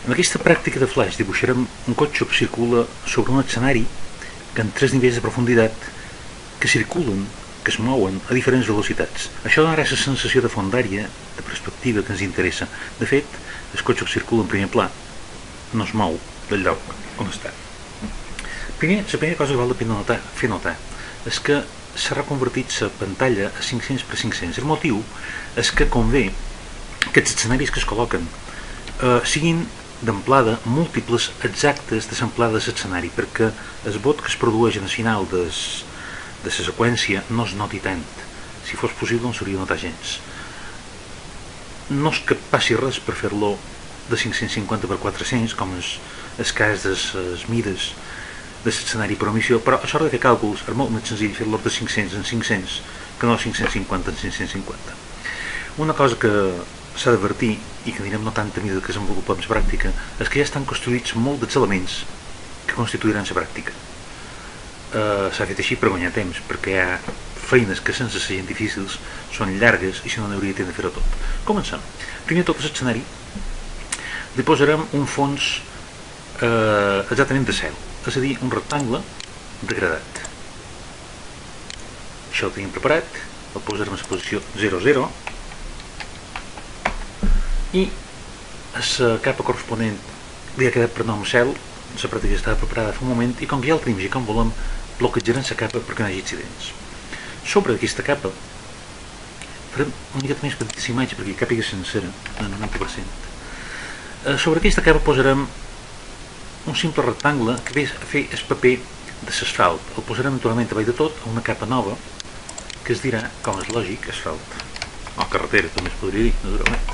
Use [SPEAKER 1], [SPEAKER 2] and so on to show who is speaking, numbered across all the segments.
[SPEAKER 1] En aquesta pràctica de flash dibuixarem un cotxe que circula sobre un escenari que en 3 nivells de profunditat que circulen, que es mouen a diferents velocitats. Això donarà la sensació de fondària, de perspectiva que ens interessa. De fet, el cotxe que circula en primer pla no es mou del lloc on està. La primera cosa que val la pena fer notar és que s'ha reconvertit la pantalla a 500x500. El motiu és que convé que els escenaris que es col·loquen siguin d'amplada múltiples exactes de l'amplada de l'escenari, perquè el vot que es produeix al final de la seqüència no es noti tant. Si fos possible no s'hauria de notar gens. No és que passi res per fer-lo de 550x400, com és el cas de les mides de l'escenari per omissió, però a l'hora de fer càlculs és molt més senzill fer-lo de 500 en 500 que no de 550 en 550. Una cosa que s'ha d'advertir i que anirem notant a mesura que desenvolupem la pràctica és que ja estan construïts molts dels elements que constituiran la pràctica. S'ha fet així per guanyar temps, perquè hi ha feines que sense ser gens difícils són llargues i si no n'hauria temps de fer-ho tot. Comencem. Primer de tot l'escenari li posarem un fons exactament de cel, és a dir, un rectangle degradat. Això ho tenim preparat, el posarem a la posició 0,0 i a la capa corresponent li ha quedat per nom cel. La pràctica estava preparada fa un moment i com que ja el tenim i com volem bloquejarem la capa perquè no hi hagi accidents. Sobre aquesta capa farem una mica més petita imatge perquè càpiga sencera en 90%. Sobre aquesta capa posarem un simple rectangle que ve a fer el paper de l'asfalt. El posarem naturalment a baix de tot a una capa nova que es dirà, com és lògic, asfalt o carretera també es podria dir, naturalment.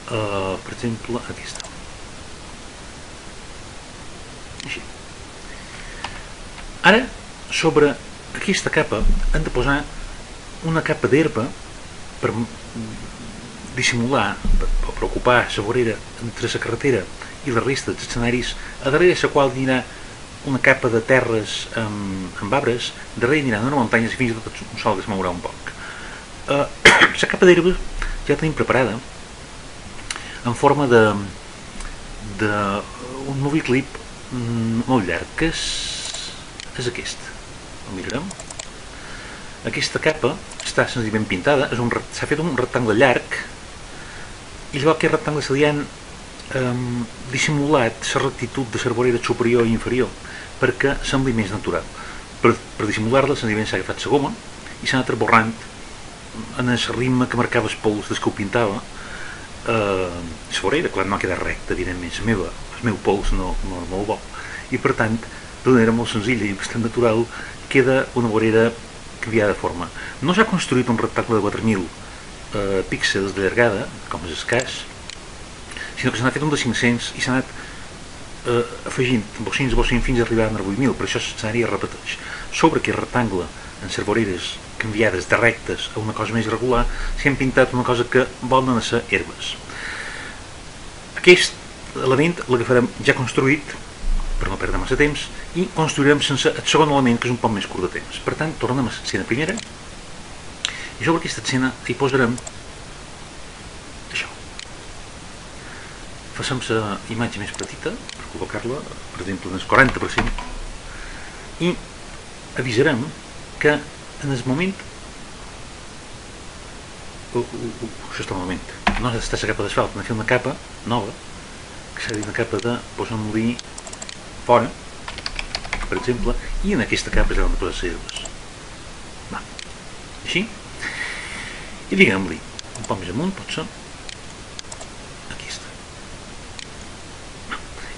[SPEAKER 1] Per exemple, aquesta. Així. Ara, sobre aquesta capa hem de posar una capa d'herba per dissimular o per ocupar la vorera entre la carretera i la resta dels escenaris, a darrere la qual anirà una capa de terres amb arbres, darrere aniran unes muntanyes i fins i tot un sol que es mourà un poc. La capa d'herba ja la tenim preparada en forma d'un movie clip molt llarg, que és aquest. El mirarem. Aquesta capa està senzillament pintada, s'ha fet un rectangle llarg i llavors aquest rectangle se li han dissimulat la rectitud de la vorera superior i inferior perquè sembli més natural. Per dissimular-la senzillament s'ha agafat la goma i s'ha anat borrant en el ritme que marcava els pols des que ho pintava. La vorera, clar, no ha quedat recta, evidentment, el meu pols no és molt bo i per tant, d'una manera molt senzilla i bastant natural, queda una vorera canviada de forma. No s'ha construït un rectangle de 4.000 píxels de llargada, com és el cas, sinó que s'ha fet un de 500 i s'ha anat afegint bocins fins a arribar a 8.000, per això l'escenari es repeteix. Sobre aquest rectangle, en les voreres canviades de rectes a una cosa més irregular, s'hi han pintat una cosa que volen ser herbes. Aquest element l'agafarem ja construït, per no perdre massa temps, i construirem sense el segon element, que és un poc més curt de temps. Per tant, tornem a l'escena primera, i sobre aquesta escena hi posarem això. Facem la imatge més petita, per col·locar-la, per exemple, en el 40%, i avisarem que en el moment això està malament, no està la capa d'asfalt, hem de fer una capa nova que s'ha dit una capa de, posem-li fora, per exemple, i en aquesta capa és on hem de posar les herbes. Així, i diguem-li un poc més amunt, pot ser aquesta,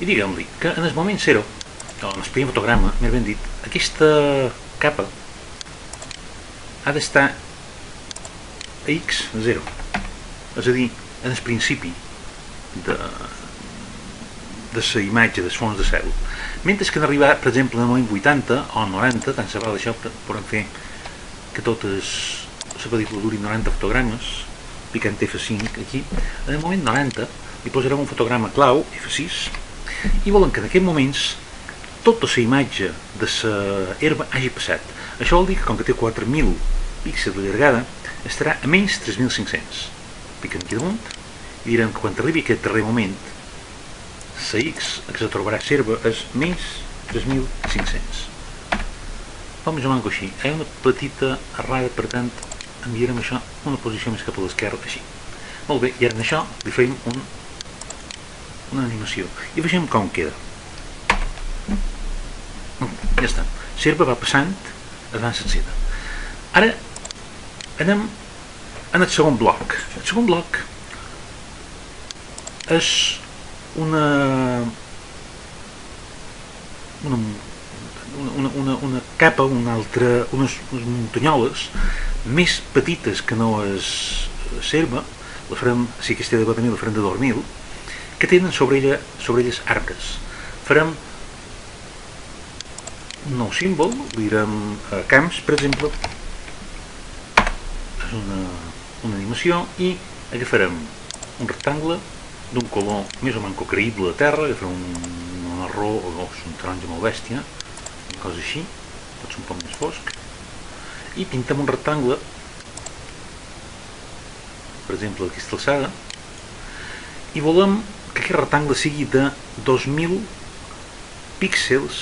[SPEAKER 1] i diguem-li que en el moment 0, o en el primer fotograma, més ben dit, aquesta capa ha d'estar a x 0, és a dir, en el principi de la imatge del fons de cel, mentre que en arribar, per exemple, en el moment 80 o 90, tant se val això, podem fer que totes la pel·lícula duri 90 fotogrames, picant F5 aquí, en el moment 90 li posarem un fotograma clau, F6, i volem que en aquests moments tota la imatge de la herba hagi passat. Això vol dir que com que té 4.000 píxels de llargada, estarà a menys 3.500. Piquem aquí damunt i direm que quan arribi aquest darrer moment la X que se trobarà serva és més 3.500. Fa més o menys així. Hi ha una petita errada, per tant enviarem això una posició més cap a l'esquerra, així. Molt bé, i ara en això li fem una animació i vegem com queda. Ja està, serva va passant Advanced Seda. Ara anem en el segon bloc. El segon bloc és una capa, unes muntanyoles més petites que no és serva, la farem, si aquesta de tenir, la farem de 2.000, que tenen sobre elles arbres. Farem un nou símbol, li direm camps, per exemple, és una animació, i agafarem un rectangle d'un color més o menys creïble de terra, agafarem un marró o un taronja molt bèstia, una cosa així, pot ser un poc més fosc, i pintem un rectangle, per exemple d'aquesta alçada, i volem que aquest rectangle sigui de 2.000 píxels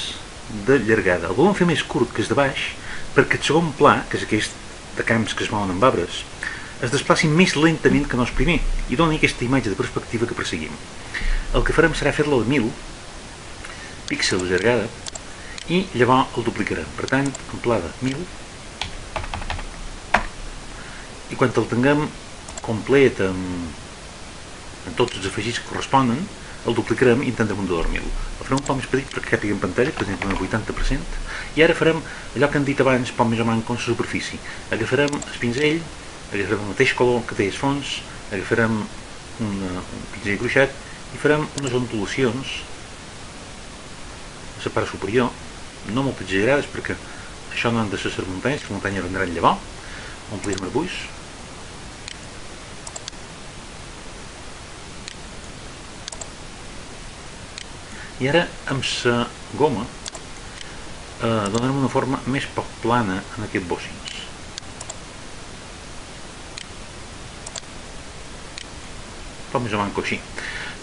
[SPEAKER 1] de llargada. El volem fer més curt que el de baix, perquè el segon pla, que és aquest de camps que es mouen amb arbres, es desplaci més lentament que no el primer i doni aquesta imatge de perspectiva que perseguim. El que farem serà fer-lo de 1.000 píxels de llargada i llavors el duplicarem. Per tant, en pla de 1.000, i quan el tinguem complet amb tots els afegits que corresponen, el duplicarem i intendrem un de 2.000. El farem un poc més petit perquè càpiga en pantalla, per exemple un 80%, i ara farem allò que hem dit abans, poc més o menys com la superfície. Agafarem el pinzell, agafarem el mateix color que té el fons, agafarem un pinzell gruixat i farem unes ondulacions a la part superior, no molt exagerades perquè això no han de ser les muntanyes, les muntanyes vendran llavors, omplir-me el buix. I ara amb la goma donarem una forma més poc plana en aquests bocins. Fa més o menys així.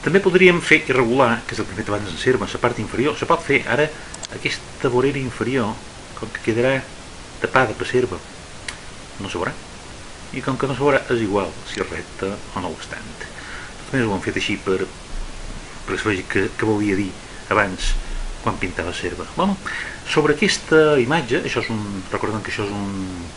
[SPEAKER 1] També podríem fer irregular, que és el que hem fet abans en serva, la part inferior. Se pot fer ara aquesta vorera inferior, com que quedarà tapada per serva, no se veurà. I com que no se veurà és igual si és recta o no ho és tant. També ho hem fet així per que es vegi que volia dir abans quan pintava serva. Bueno, sobre aquesta imatge, recordem que això és un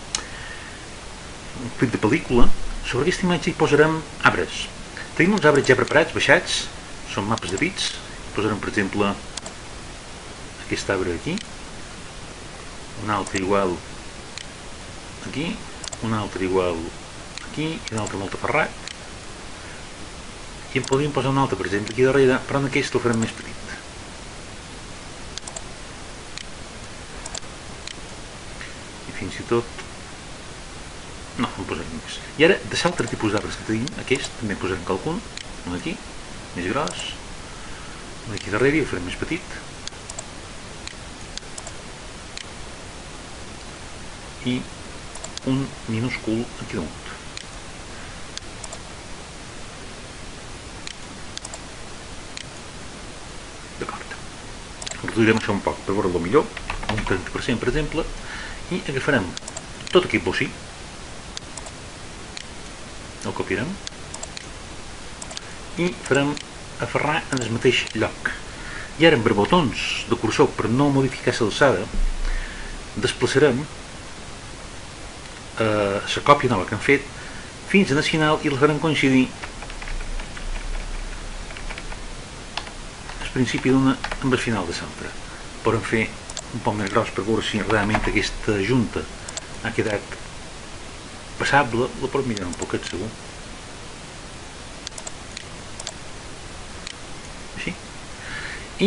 [SPEAKER 1] clip de pel·lícula, sobre aquesta imatge hi posarem arbres. Tenim uns arbres ja preparats, baixats, són mapes de bits. Posarem, per exemple, aquest arbre aquí, un altre igual aquí, un altre igual aquí i un altre molt aferrat. I en podríem posar un altre, per exemple, aquí darrere, però en aquest el farem més petit. I fins i tot... no, en posarem més. I ara, de l'altre tipus d'arbres que tenim, aquest, també en posarem qualcun, un aquí, més gros, un aquí darrere i el farem més petit. I un minúscul aquí damunt. Reduirem això un poc per veure-lo millor, un 30% per exemple, i agafarem tot aquest bocí, el copiarem i farem aferrar en el mateix lloc. I ara amb els botons de cursor, per no modificar l'alçada, desplaçarem la còpia nova que hem fet fins al final i la farem coincidir principi d'una amb el final de l'altra. Podem fer un poc més gros per veure si realment aquesta junta ha quedat passable. La podem mirar un poquet segur. Així.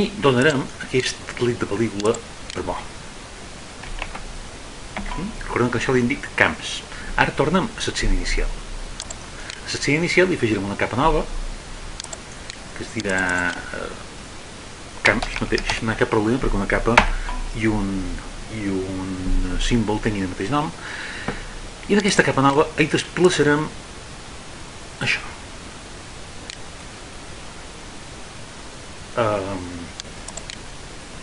[SPEAKER 1] I donarem aquest clip de pel·lícula per bo. Recordem que això li indica camps. Ara tornem a l'escena inicial. A l'escena inicial li afegirem una capa nova que es dirà camps mateix, no hi ha cap problema perquè una capa i un símbol tenien el mateix nom, i d'aquesta capa nova hi desplaçarem això.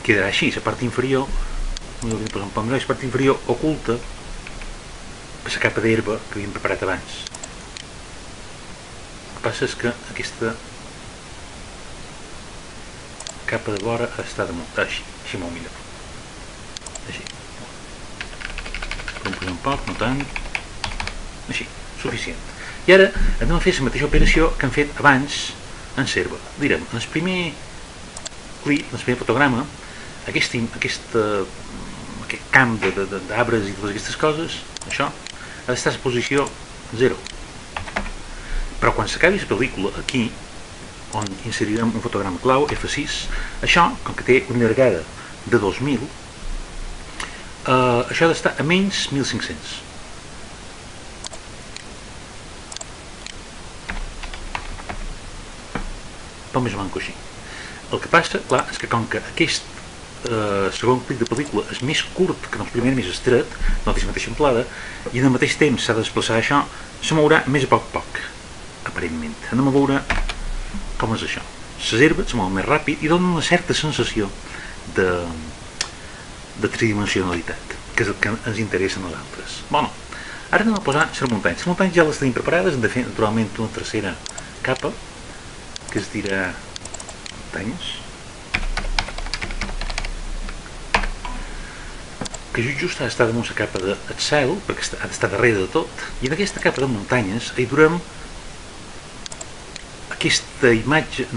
[SPEAKER 1] quedarà així, la part inferior, la part inferior oculta per la capa d'herba que havíem preparat abans. El que passa és que aquesta capa de vora ha d'estar damunt, així molt millor. Així. Podem posar un poc, no tant. Així, suficient. I ara anem a fer la mateixa operació que hem fet abans en l'herba. Direm, en el primer clip, en el primer fotograma, aquest camp d'arbres i totes aquestes coses, això, ha d'estar a la posició 0. Però quan s'acabi la pel·lícula, aquí, on inserirem un fotograma clau, F6, això, com que té una llargada de 2000, això ha d'estar a menys 1500. Tot més o manco així. El que passa, clar, és que com que aquest segon clip de pel·lícula és més curt que el primer, més estret, no té la mateixa amplada, i en el mateix temps s'ha de desplaçar això, se mourà més a poc, aparentment. Anem a veure com és això. Les herbes se mouen més ràpid i donen una certa sensació de tridimensionalitat, que és el que ens interessa a nosaltres. Bueno, ara anem a posar les muntanyes. Les muntanyes ja les tenim preparades, hem de fer naturalment una tercera capa, que es dirà muntanyes, que just ha d'estar damunt la capa del cel, perquè ha d'estar darrere de tot, i en aquesta capa de muntanyes hi durem aquesta imatge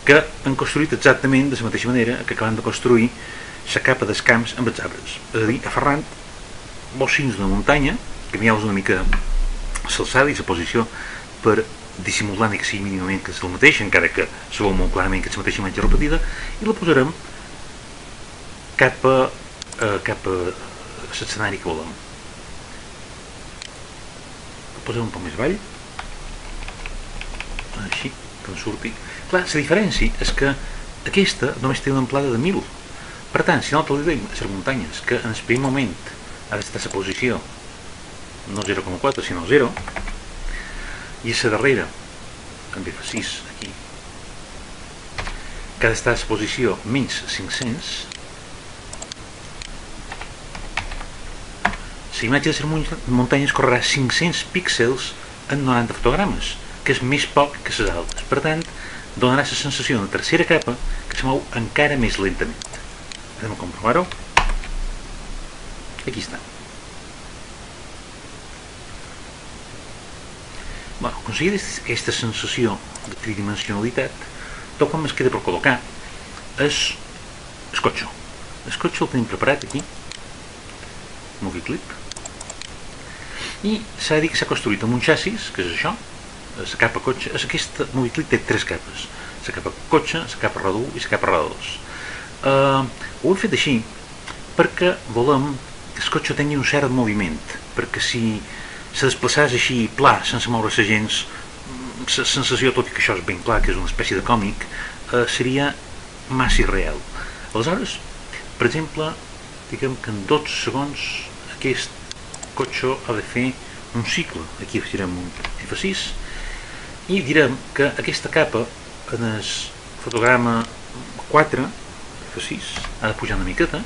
[SPEAKER 1] que han construït exactament de la mateixa manera que acabem de construir la capa dels camps amb els arbres, és a dir, aferrant molts cims d'una muntanya, canvieu-vos una mica l'alçada i la posició per dissimulant que sigui mínimament que és el mateix, encara que se veu molt clarament que és la mateixa imatge repetida, i la posarem cap a l'escenari que volem. La posem un poc més avall, així, que no surti. Clar, la diferència és que aquesta només té una amplada de 1000. Per tant, si nosaltres li diem a les muntanyes que en el primer moment ha d'estar a la posició no 0,4 sinó 0, i a la darrera, amb F6 aquí, que ha d'estar a la posició menys 500, la imatge de les muntanyes correrà 500 píxels en 90 fotogrames, que és més poc que les altres. Per tant, donarà la sensació d'una tercera capa que se mou encara més lentament. Anem a comprovar-ho. Aquí està. Bueno, aconseguida aquesta sensació de tridimensionalitat, tot com es queda per col·locar és el cotxe. El cotxe el tenim preparat aquí, movie clip, i s'ha de dir que s'ha construït amb un xassis, que és això, la capa cotxe. Aquest movie clip té 3 capes, la capa cotxe, la capa R1 i la capa R2. Ho hem fet així perquè volem que el cotxe tingui un cert moviment, perquè si se desplaçés així pla, sense moure-se gens, la sensació, tot i que això és ben clar que és una espècie de còmic, seria massa irreal. Aleshores, per exemple, diguem que en 12 segons aquest cotxe ha de fer un cicle. Aquí afegirem un F6 i direm que aquesta capa en el fotograma 4, F6, ha de pujar una miqueta,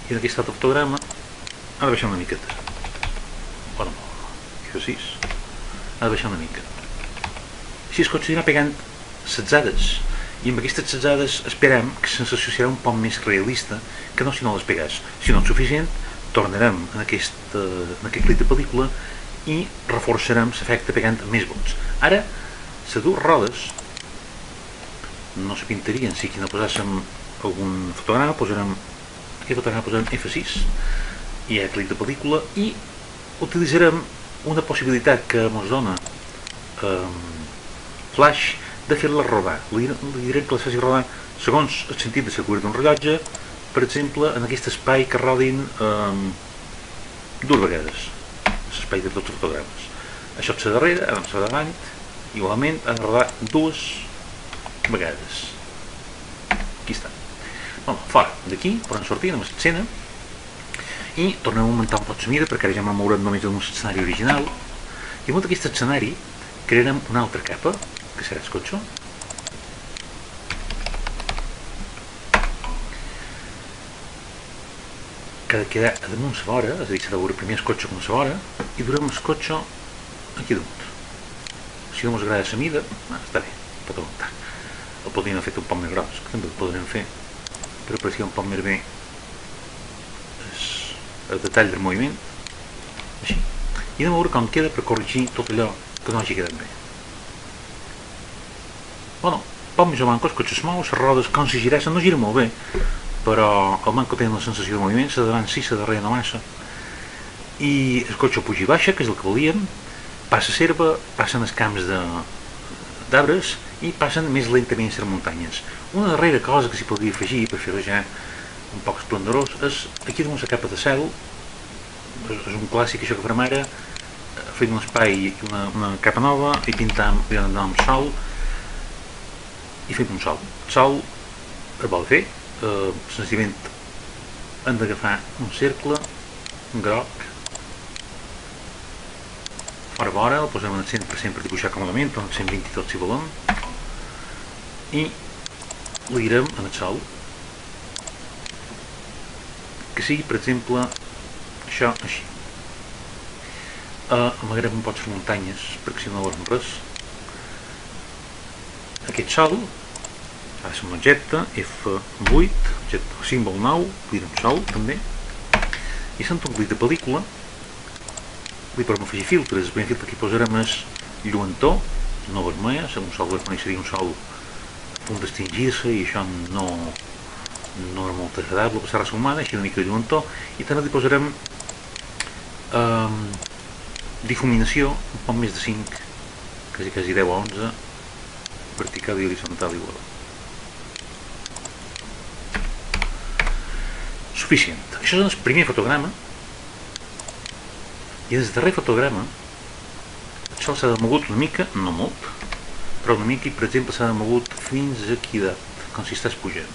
[SPEAKER 1] i en aquest altre fotograma ha de baixar una miqueta. Bueno, F6 ha de baixar una mica. Així el cotxe anirà pegant setzades, i amb aquestes setzades esperem que la sensació serà un poc més realista que no si no les pegàs. Si no és suficient, tornarem en aquest clip de pel·lícula i reforçarem l'efecte pegant més vots. Ara, les dues rodes no es pintarien si aquí no posàssim algun fotograma, aquest fotograma posarem F6 i hi ha clip de pel·lícula i utilitzarem una possibilitat que ens dona Flash de fer-la rodar. Li direm que les faci rodar segons el sentit de circuit d'un rellotge, per exemple, en aquest espai que rodin 2 vegades, l'espai de tots els fotogrames. Això és la darrere, ara és la davant, igualment ha de rodar 2 vegades. Aquí està. Bueno, fora d'aquí, podem sortir amb l'escena i tornem a augmentar un poc la mida perquè ara ja m'ha mourem només en un escenari original, i amb aquest escenari crearem una altra capa que serà el cotxe, que ha de quedar damunt la vora, és a dir, s'ha de veure primer el cotxe com la vora, i durem el cotxe aquí damunt. Si no ens agrada la mida, està bé, pot aguantar. El podríem haver fet un poc més gros, que també el podríem fer, per apreciar un poc més bé el detall del moviment, així. I anem a veure com queda per corregir tot allò que no hagi quedat bé. Bueno, poc més o menys el cotxe es mou, les rodes com si giressen, no gira molt bé, però el manco té la sensació de moviment, la davant sí, la darrere no massa. I el cotxe puja i baixa, que és el que volíem, passa serva, passen els camps d'arbres i passen més lentament les muntanyes. Una darrera cosa que s'hi podria afegir per fer-ho ja un poc esplendorós és aquí damunt la capa de cel, és un clàssic això que farem ara, fem un espai i una capa nova i pintam, li donem nom sol i fem un sol. El sol es vol fer, senzillament hem d'agafar un cercle, un groc, fora vora, el posem en el 100% per dibuixar còmodament, o en el 120 tot si volem, i l'irem en el sol, que sigui, per exemple, això així. Amagarem un poc les muntanyes, perquè si no veurem res. Aquest sol, ara és un objecte, F8, objecte símbol 9, direm sol també, i sent un clic de pel·lícula, li podem afegir filtres. El primer filtre que hi posarem és lluentor, no vermella, un sol vermell seria un sol a punt d'extingir-se i això no és molt agradable passar res humana, així una mica de lluentor, i també li posarem difuminació, un poc més de 5, quasi 10 a 11, vertical i horitzontal igual. Suficient. Això és el primer fotograma, i des del darrer fotograma el sol s'ha mogut una mica, no molt, però una mica, i per exemple s'ha mogut fins aquí dalt, com si estàs pujant.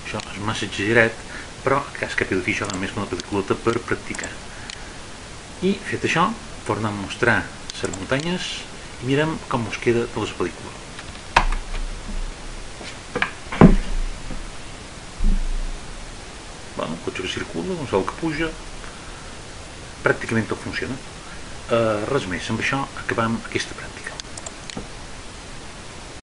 [SPEAKER 1] Això és massa exagerat, però en cas que he de fer això només una pel·lícula per practicar. I fet això, tornem a mostrar les muntanyes i mirem com ens queda de la pel·lícula. Un cotxe que circula, un sol que puja, pràcticament tot funciona. Res més, amb això acabam aquesta pràctica.